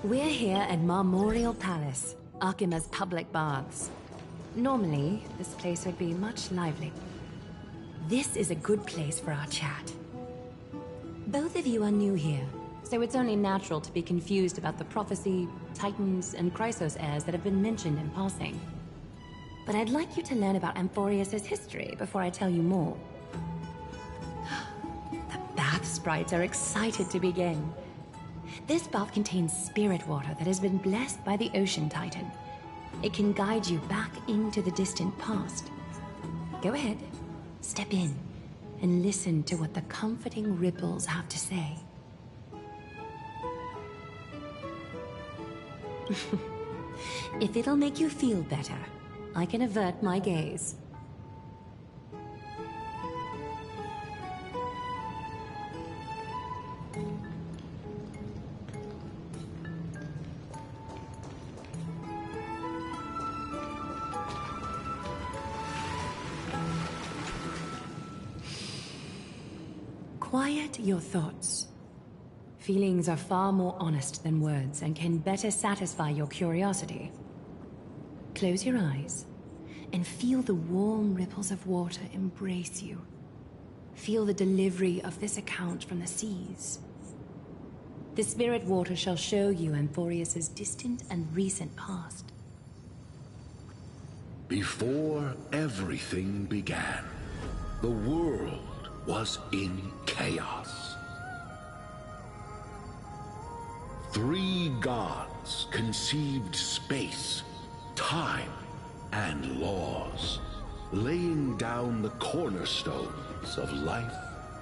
We're here at Marmorial Palace, Akima's public baths. Normally, this place would be much lively. This is a good place for our chat. Both of you are new here, so it's only natural to be confused about the prophecy, titans, and Chrysos heirs that have been mentioned in passing. But I'd like you to learn about Amphorius' history before I tell you more. The bath sprites are excited to begin. This bath contains spirit water that has been blessed by the ocean titan. It can guide you back into the distant past. Go ahead, step in, and listen to what the comforting ripples have to say. If it'll make you feel better, I can avert my gaze. Quiet your thoughts. Feelings are far more honest than words and can better satisfy your curiosity. Close your eyes and feel the warm ripples of water embrace you. Feel the delivery of this account from the seas. The spirit water shall show you Amphorius' distant and recent past. Before everything began, the world was in chaos. 3 gods conceived space, time, and laws, laying down the cornerstones of life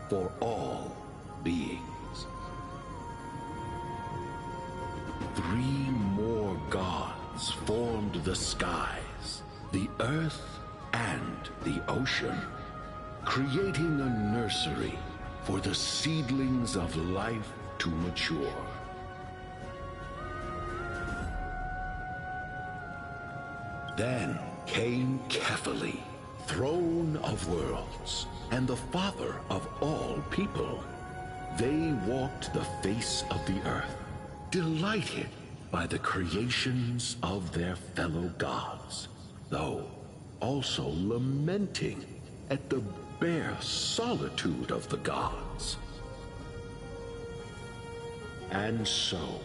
for all beings. 3 more gods formed the skies, the earth, and the ocean, creating a nursery for the seedlings of life to mature. Then came Kefali, throne of worlds, and the father of all people. They walked the face of the earth, delighted by the creations of their fellow gods, though also lamenting at the bare solitude of the gods. And so,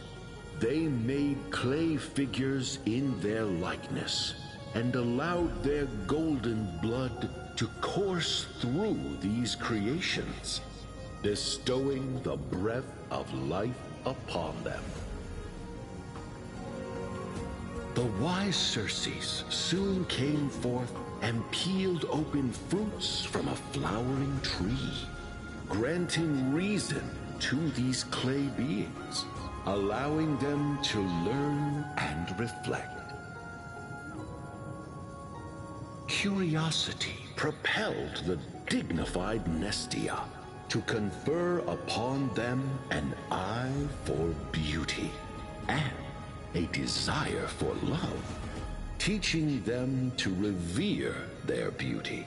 they made clay figures in their likeness, and allowed their golden blood to course through these creations, bestowing the breath of life upon them. The wise Circes soon came forth and peeled open fruits from a flowering tree, granting reason to these clay beings, allowing them to learn and reflect. Curiosity propelled the dignified Nestia to confer upon them an eye for beauty and a desire for love, teaching them to revere their beauty.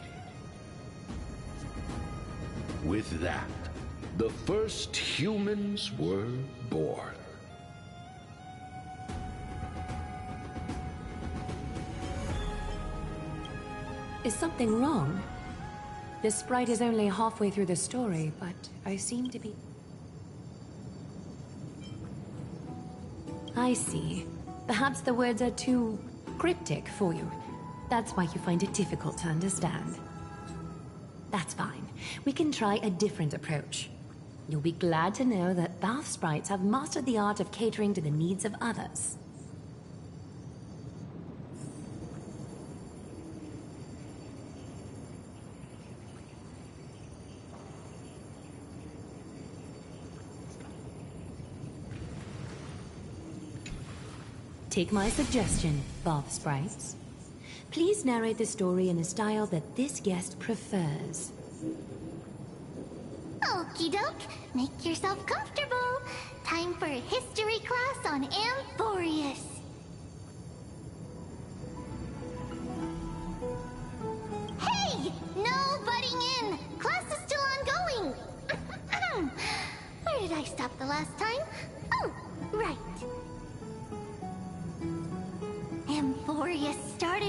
With that, the first humans were born. Is something wrong? This sprite is only halfway through the story, but I seem to be... I see. Perhaps the words are too cryptic for you. That's why you find it difficult to understand. That's fine. We can try a different approach. You'll be glad to know that bath sprites have mastered the art of catering to the needs of others. Take my suggestion, bath sprites. Please narrate the story in a style that this guest prefers. Okie doke, make yourself comfortable. Time for a history class on Amphorius. Hey! No butting in! Class is still ongoing! Where did I stop the last time? Oh, right.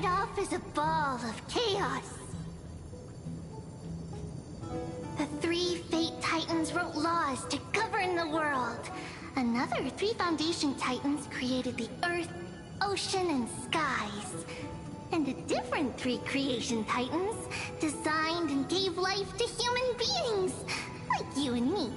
started off as a ball of chaos. The 3 Fate Titans wrote laws to govern the world. Another 3 Foundation Titans created the Earth, Ocean, and Skies. And a different 3 Creation Titans designed and gave life to human beings, like you and me.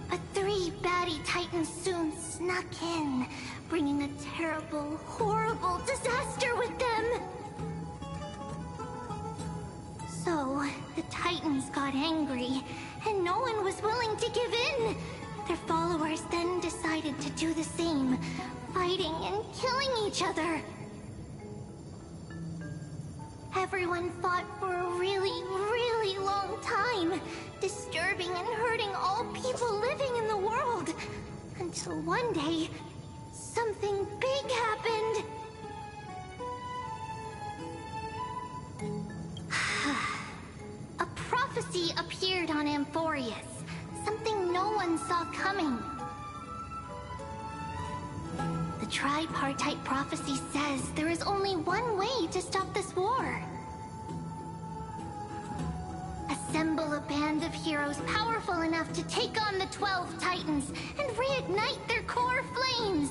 But 3 baddie Titans soon snuck in, bringing a terrible, horrible disaster with them. So, the Titans got angry, and no one was willing to give in. Their followers then decided to do the same, fighting and killing each other. Everyone fought for a really, really long time, disturbing and hurting all people living in the world. Until one day, something big happened. A prophecy appeared on Amphorius, something no one saw coming. The tripartite prophecy says there is only one way to stop this war. Assemble a band of heroes powerful enough to take on the 12 Titans and reignite their core flames.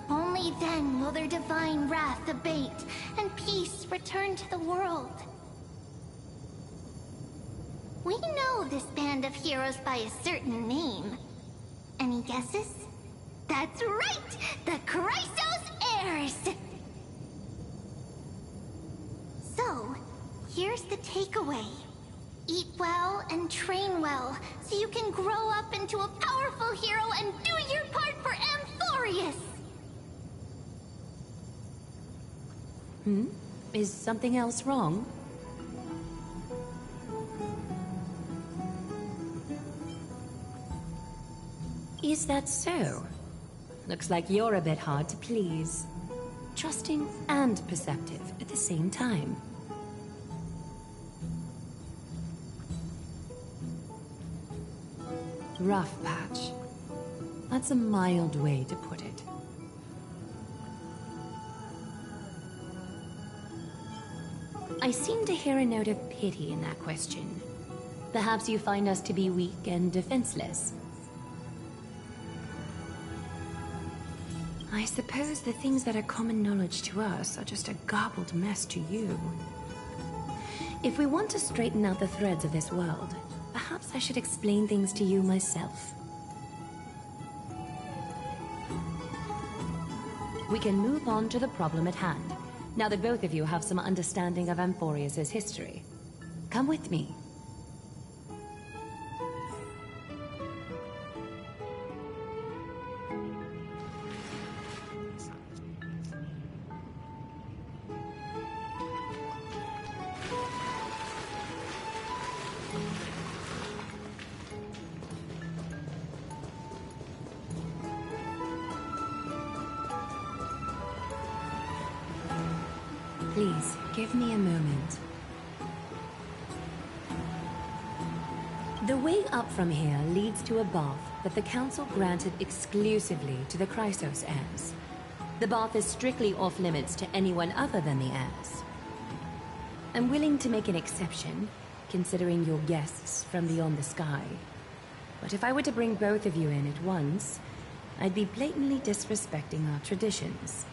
Only then will their divine wrath abate and peace return to the world. We know this band of heroes by a certain name. Any guesses? That's right! The Chrysos Heirs! So, here's the takeaway. Eat well and train well, so you can grow up into a powerful hero and do your part for Amphorius! Is something else wrong? Is that so? Looks like you're a bit hard to please. Trusting and perceptive at the same time. Rough patch. That's a mild way to put it. I seem to hear a note of pity in that question. Perhaps you find us to be weak and defenseless. I suppose the things that are common knowledge to us are just a garbled mess to you. If we want to straighten out the threads of this world, perhaps I should explain things to you myself. We can move on to the problem at hand, now that both of you have some understanding of Amphorius' history. Come with me. Please, give me a moment. The way up from here leads to a bath that the Council granted exclusively to the Chrysos heirs. The bath is strictly off-limits to anyone other than the heirs. I'm willing to make an exception, considering you're guests from beyond the sky. But if I were to bring both of you in at once, I'd be blatantly disrespecting our traditions.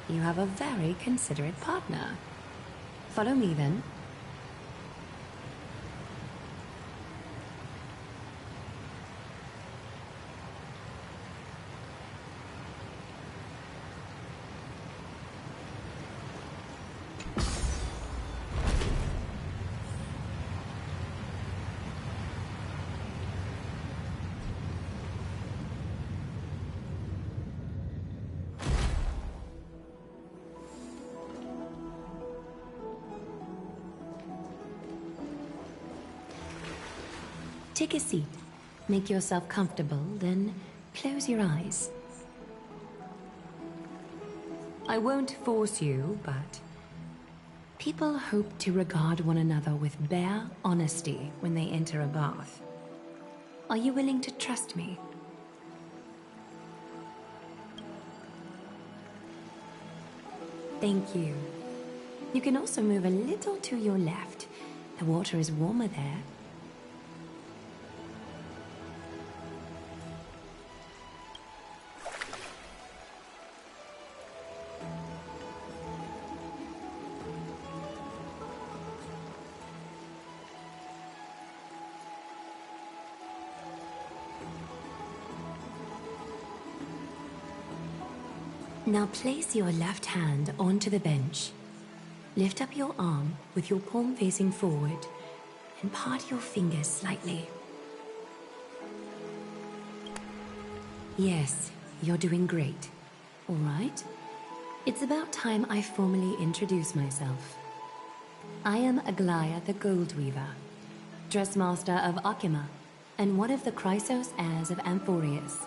You have a very considerate partner. Follow me, then. Take a seat. Make yourself comfortable, then close your eyes. I won't force you, but People hope to regard one another with bare honesty when they enter a bath. Are you willing to trust me? Thank you. You can also move a little to your left. The water is warmer there. Now place your left hand onto the bench. Lift up your arm with your palm facing forward and part your fingers slightly. Yes, you're doing great. All right. It's about time I formally introduce myself. I am Aglaya the Gold Weaver, Dressmaster of Akima, and one of the Chrysos heirs of Amphorius.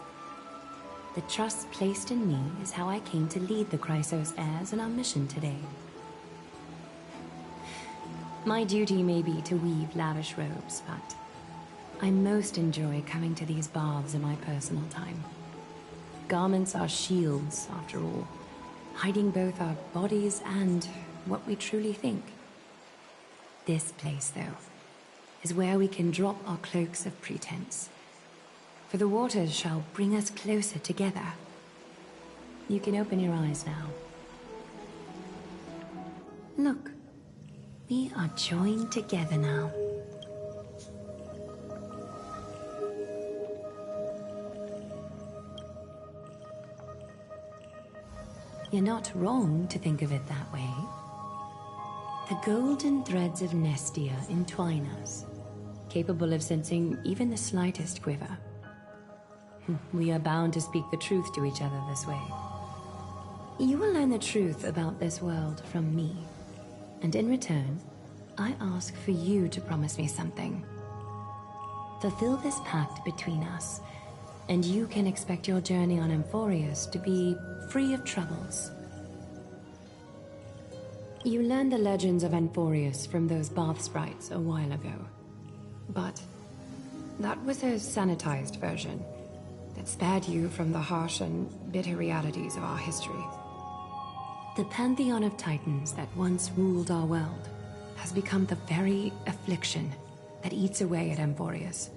The trust placed in me is how I came to lead the Chrysos heirs in our mission today. My duty may be to weave lavish robes, but I most enjoy coming to these baths in my personal time. Garments are shields, after all, hiding both our bodies and what we truly think. This place, though, is where we can drop our cloaks of pretense. For the waters shall bring us closer together. You can open your eyes now. Look, we are joined together now. You're not wrong to think of it that way. The golden threads of Nestia entwine us, capable of sensing even the slightest quiver. We are bound to speak the truth to each other this way. You will learn the truth about this world from me, and in return, I ask for you to promise me something. Fulfill this pact between us, and you can expect your journey on Amphorius to be free of troubles. You learned the legends of Amphorius from those bath sprites a while ago, but that was a sanitized version that spared you from the harsh and bitter realities of our history. The pantheon of titans that once ruled our world has become the very affliction that eats away at Amphorius.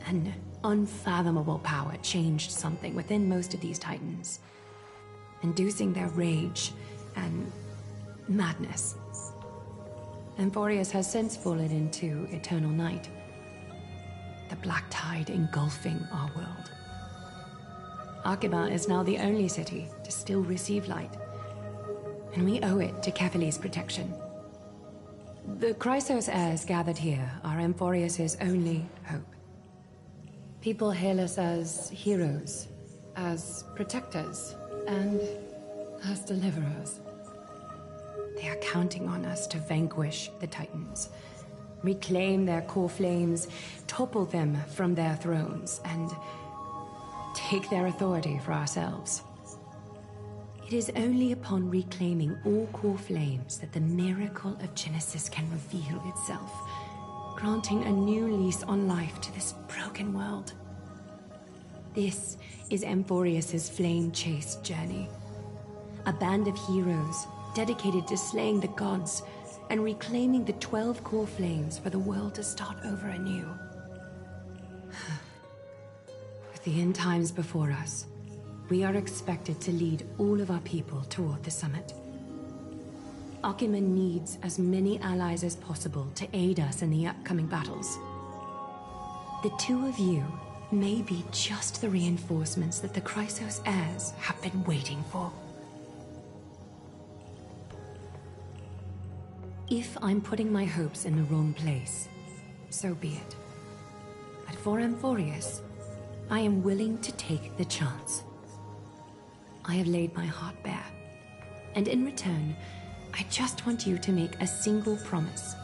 An unfathomable power changed something within most of these titans, inducing their rage and madness. Amphorius has since fallen into eternal night, the black tide engulfing our world. Akima is now the only city to still receive light, and we owe it to Kefali's protection. The Chrysos heirs gathered here are Amphorius's only hope. People hail us as heroes, as protectors, and as deliverers. They are counting on us to vanquish the Titans, reclaim their core flames, topple them from their thrones, and take their authority for ourselves. It is only upon reclaiming all core flames that the miracle of Genesis can reveal itself, granting a new lease on life to this broken world. This is Amphorius's flame-chased journey. A band of heroes dedicated to slaying the gods and reclaiming the 12 core flames for the world to start over anew. With the end times before us, we are expected to lead all of our people toward the summit. Akima needs as many allies as possible to aid us in the upcoming battles. The two of you may be just the reinforcements that the Chrysos heirs have been waiting for. If I'm putting my hopes in the wrong place, so be it. But for Amphorius, I am willing to take the chance. I have laid my heart bare, and in return, I just want you to make a single promise.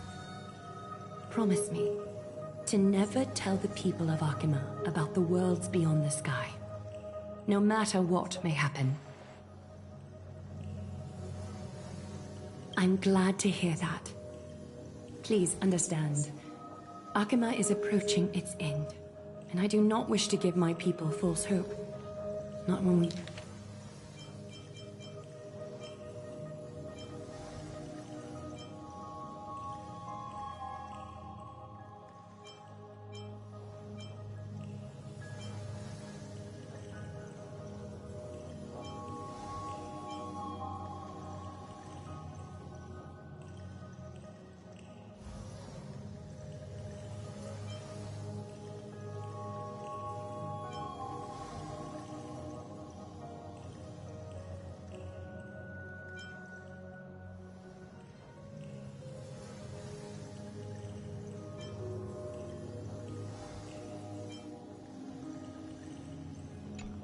Promise me to never tell the people of Akima about the worlds beyond the sky, no matter what may happen. I I'm glad to hear that. Please understand, Akima is approaching its end, and I do not wish to give my people false hope. Not when we...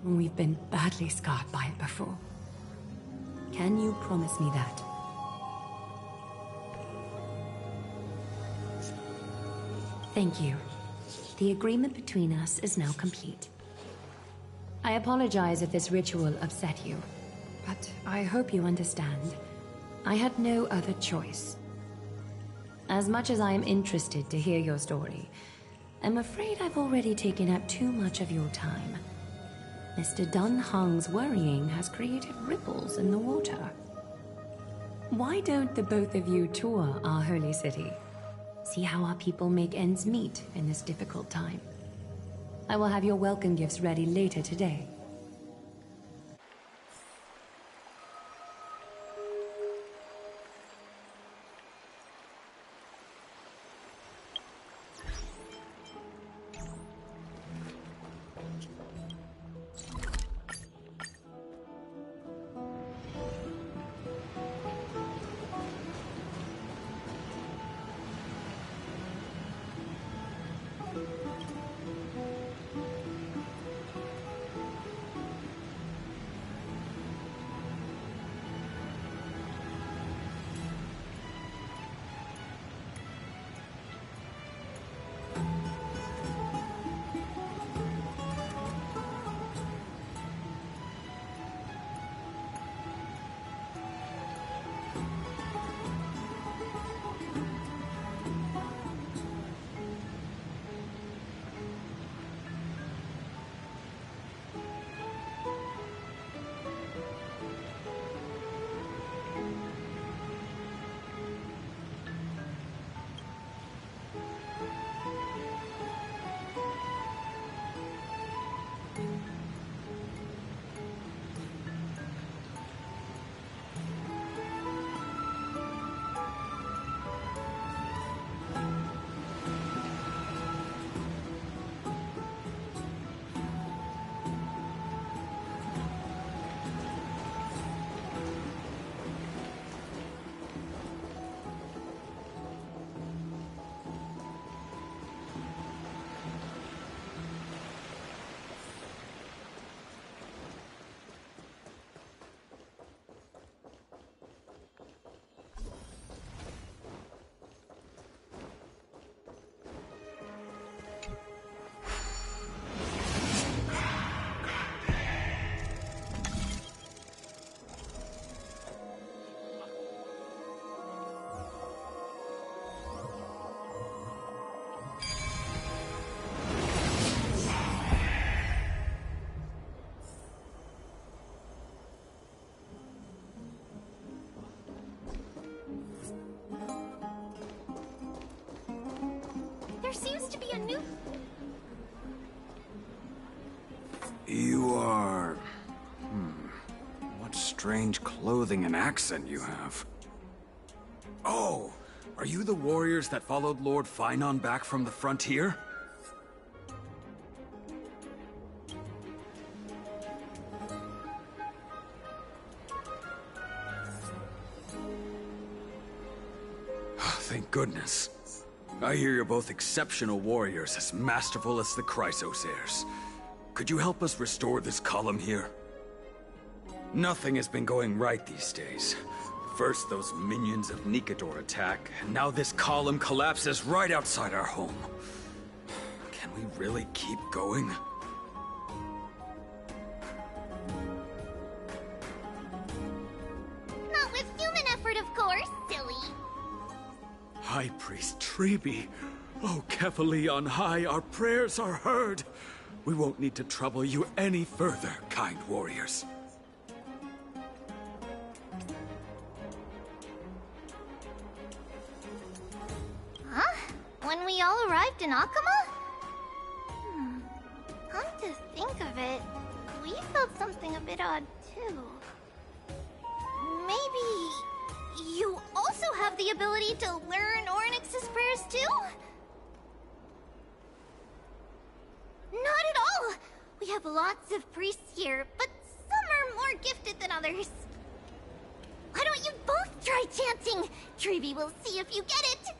We've been badly scarred by it before. Can you promise me that? Thank you. The agreement between us is now complete. I apologize if this ritual upset you, but I hope you understand. I had no other choice. As much as I am interested to hear your story, I'm afraid I've already taken up too much of your time. Mr. Dun Hong's worrying has created ripples in the water. Why don't the both of you tour our holy city? See how our people make ends meet in this difficult time. I will have your welcome gifts ready later today. There seems to be a new... You are... What strange clothing and accent you have. Oh, are you the warriors that followed Lord Finon back from the frontier? Thank goodness. I hear you're both exceptional warriors, as masterful as the Chrysosairs. Could you help us restore this column here? Nothing has been going right these days. First those minions of Nikador attack, and now this column collapses right outside our home. Can we really keep going? Not with human effort of course, silly. High Priest Treby. Oh, Kefali on high, our prayers are heard. We won't need to trouble you any further, kind warriors. Huh? When we all arrived in Akama? Come to think of it, we felt something a bit odd too. Maybe you also have the ability to learn Ornyx's prayers too? Not at all! We have lots of priests here, but some are more gifted than others. Why don't you both try chanting? Treby will see if you get it!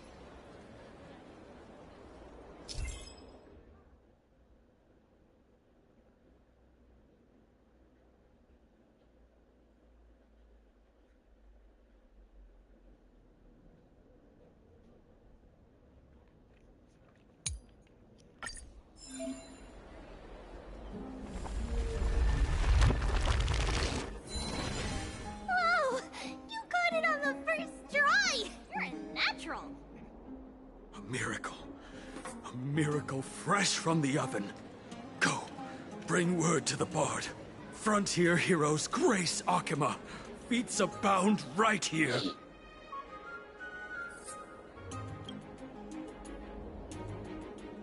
Wow! You got it on the first try! You're a natural! A miracle. A miracle fresh from the oven. Go, bring word to the Bard. Frontier heroes grace Akama. Feats abound right here.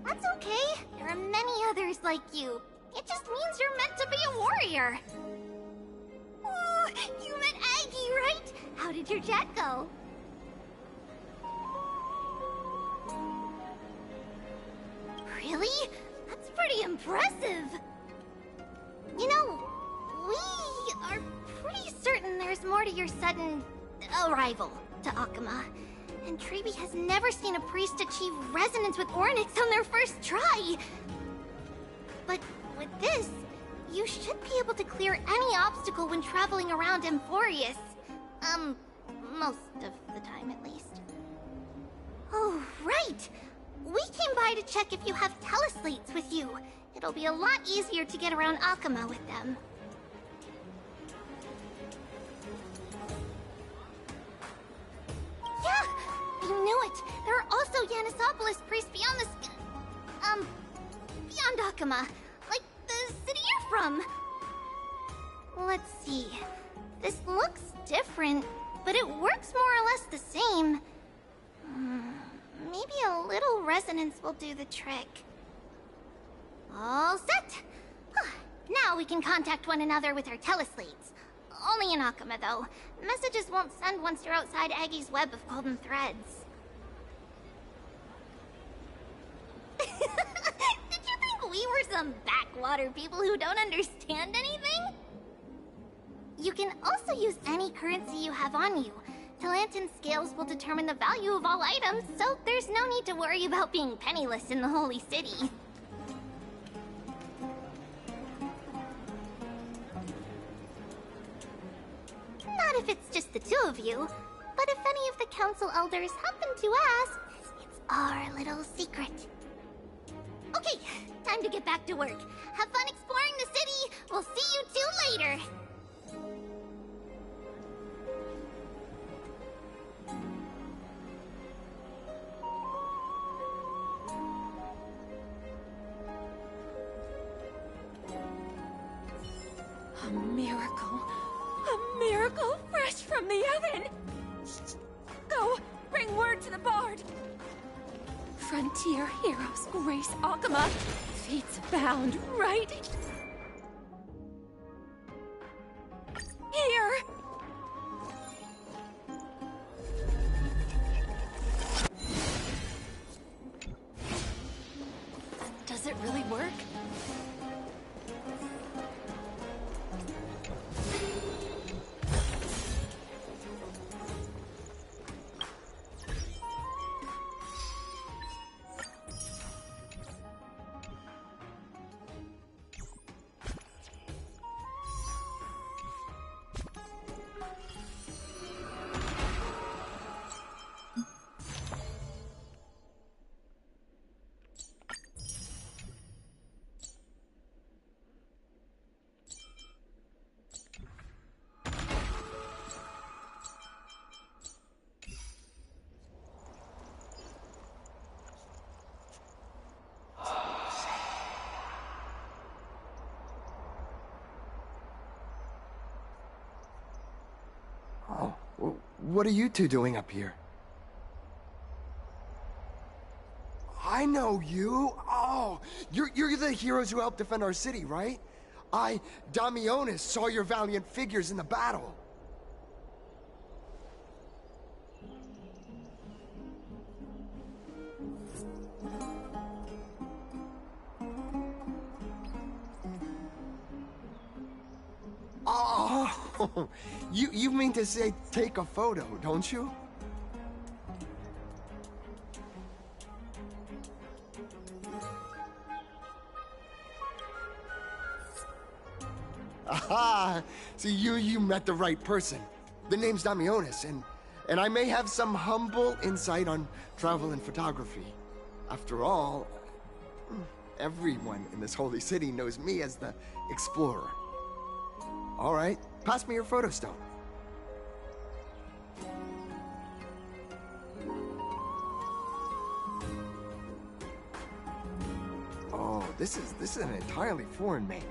That's okay. There are many others like you. It just means you're meant to be a warrior. Oh, you met Aggie, right? How did your chat go? Really? That's pretty impressive. You know, we are pretty certain there's more to your sudden arrival to Akama. And Treby has never seen a priest achieve resonance with Ornyx on their first try. But with this, you should be able to clear any obstacle when traveling around Emporius. Most of the time at least. Oh, right! We came by to check if you have teleslates with you. It'll be a lot easier to get around Akama with them. Yeah! You knew it! There are also Yanisopolis priests beyond the beyond Akama. Like the city you're from. Let's see. This looks different, but it works more or less the same. Maybe a little resonance will do the trick. All set! Now we can contact one another with our teleslates. Only in Akama, though. Messages won't send once you're outside Aggie's web of golden threads. Did you think we were some backwater people who don't understand anything? You can also use any currency you have on you. Talantan scales will determine the value of all items, so there's no need to worry about being penniless in the Holy City. Not if it's just the two of you, but if any of the council elders happen to ask, it's our little secret. Okay, time to get back to work. Have fun exploring the city. We'll see you two later. A miracle. A miracle fresh from the oven! Go, bring word to the Bard! Frontier heroes grace Akama. Feats abound, right? Here! Does it really work? What are you two doing up here? I know you. Oh, you're the heroes who helped defend our city, right? Damionis, saw your valiant figures in the battle. Oh, you mean to say take a photo, don't you? Aha! See, you met the right person. The name's Damionis, and I may have some humble insight on travel and photography. After all, everyone in this holy city knows me as the explorer. All right, pass me your photo stone. Oh, this is an entirely foreign make.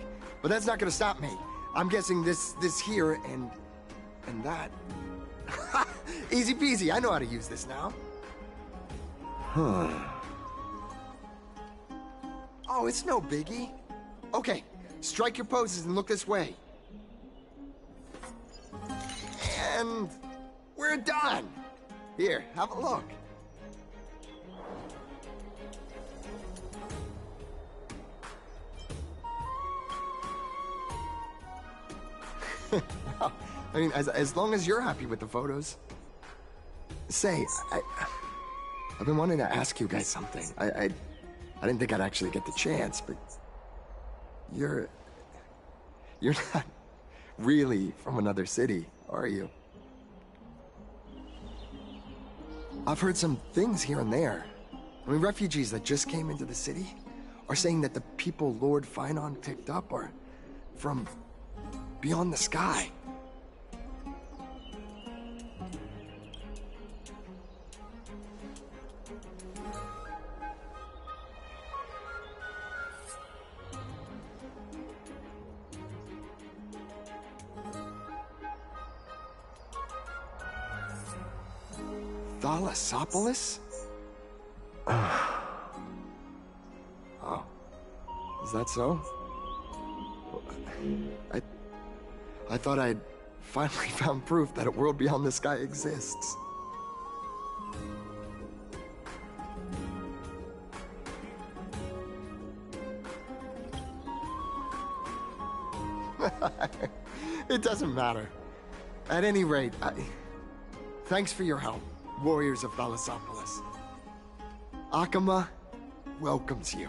But that's not gonna stop me. I'm guessing this here and that. Easy peasy, I know how to use this now. Huh. Oh, it's no biggie. Okay, strike your poses and look this way. And we're done. Here, have a look. Well, I mean, as long as you're happy with the photos. Say, I've been wanting to ask you guys something. I didn't think I'd actually get the chance, but you're not really from another city, are you? I've heard some things here and there. I mean, refugees that just came into the city are saying that the people Lord Finon picked up are from beyond the sky. Thalassopolis? Oh. Is that so? I thought I'd finally found proof that a world beyond the sky exists. It doesn't matter. At any rate, thanks for your help, warriors of Thalassopolis. Akama welcomes you.